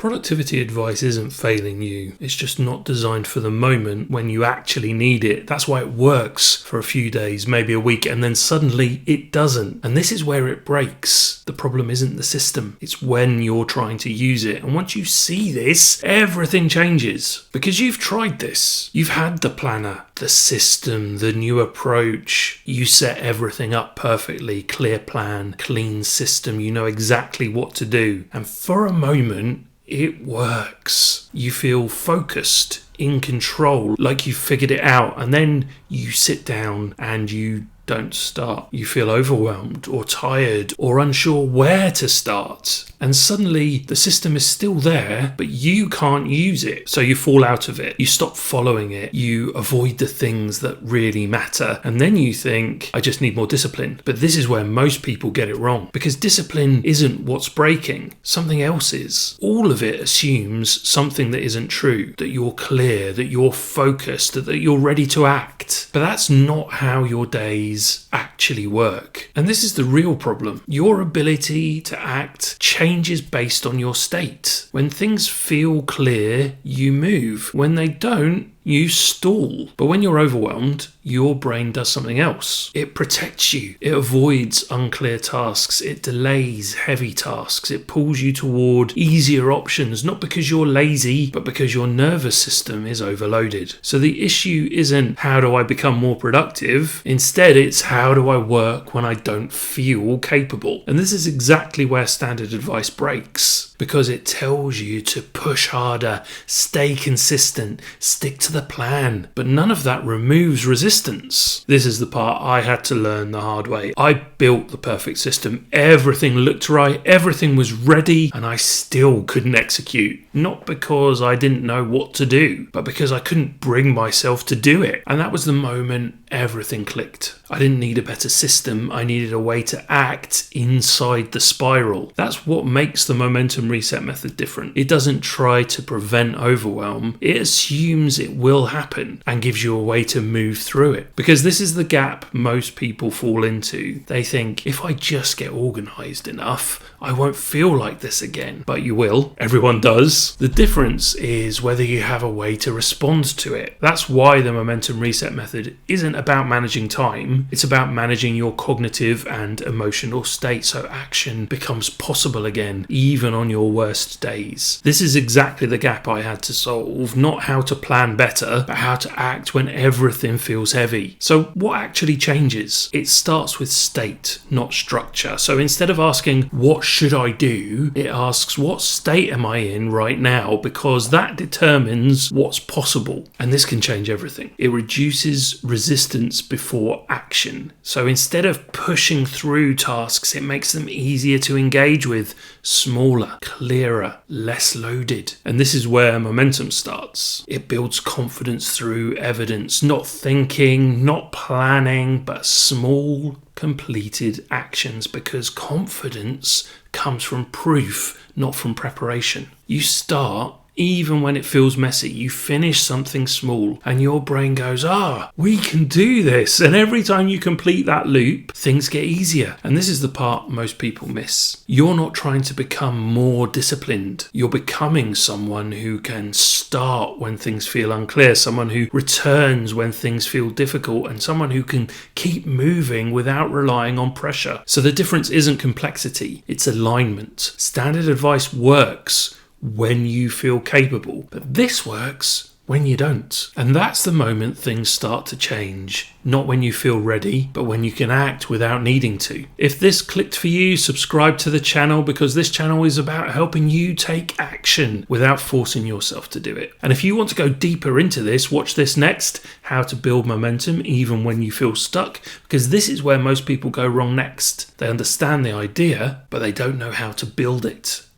Productivity advice isn't failing you. It's just not designed for the moment when you actually need it. That's why it works for a few days, maybe a week, and then suddenly it doesn't. And this is where it breaks. The problem isn't the system. It's when you're trying to use it. And once you see this, everything changes. Because you've tried this. You've had the planner, the system, the new approach. You set everything up perfectly. Clear plan, clean system. You know exactly what to do. And for a moment, it works. You feel focused, in control, like you've figured it out. And then you sit down and you don't start. You feel overwhelmed or tired or unsure where to start. And suddenly the system is still there, but you can't use it. So you fall out of it. You stop following it. You avoid the things that really matter. And then you think, I just need more discipline. But this is where most people get it wrong, because discipline isn't what's breaking. Something else is. All of it assumes something that isn't true, that you're clear, that you're focused, that you're ready to act. But that's not how your days actually work. And this is the real problem. Your ability to act changes based on your state. When things feel clear, you move. When they don't, you stall. But when you're overwhelmed, your brain does something else. It protects you. It avoids unclear tasks. It delays heavy tasks. It pulls you toward easier options, not because you're lazy, but because your nervous system is overloaded. So the issue isn't how do I become more productive? Instead, it's how do I work when I don't feel capable? And this is exactly where standard advice breaks, because it tells you to push harder, stay consistent, stick to the plan. But none of that removes resistance. This is the part I had to learn the hard way. I built the perfect system. Everything looked right. Everything was ready, and I still couldn't execute. Not because I didn't know what to do, but because I couldn't bring myself to do it. And that was the moment everything clicked. I didn't need a better system. I needed a way to act inside the spiral. That's what makes the momentum reset method different. It doesn't try to prevent overwhelm. It assumes it will happen and gives you a way to move through it. Because this is the gap most people fall into. They think, if I just get organized enough, I won't feel like this again. But you will. Everyone does. The difference is whether you have a way to respond to it. That's why the momentum reset method isn't about managing time. It's about managing your cognitive and emotional state so action becomes possible again, even on your worst days. This is exactly the gap I had to solve. Not how to plan better, but how to act when everything feels heavy. So what actually changes? It starts with state, not structure. So instead of asking, what should I do? It asks, what state am I in right now? Because that determines what's possible. And this can change everything. It reduces resistance before action. So instead of pushing through tasks, it makes them easier to engage with, smaller, clearer, less loaded. And this is where momentum starts. It builds confidence through evidence, not thinking, not planning, but small, completed actions, because confidence comes from proof, not from preparation. You start even when it feels messy. You finish something small and your brain goes, we can do this. And every time you complete that loop, things get easier. And this is the part most people miss. You're not trying to become more disciplined. You're becoming someone who can start when things feel unclear, someone who returns when things feel difficult, and someone who can keep moving without relying on pressure. So the difference isn't complexity, it's alignment. Standard advice works when you feel capable, but this works when you don't. And that's the moment things start to change. Not when you feel ready, but when you can act without needing to. If this clicked for you, subscribe to the channel, because this channel is about helping you take action without forcing yourself to do it. And if you want to go deeper into this, watch this next, how to build momentum even when you feel stuck, because this is where most people go wrong next. They understand the idea, but they don't know how to build it.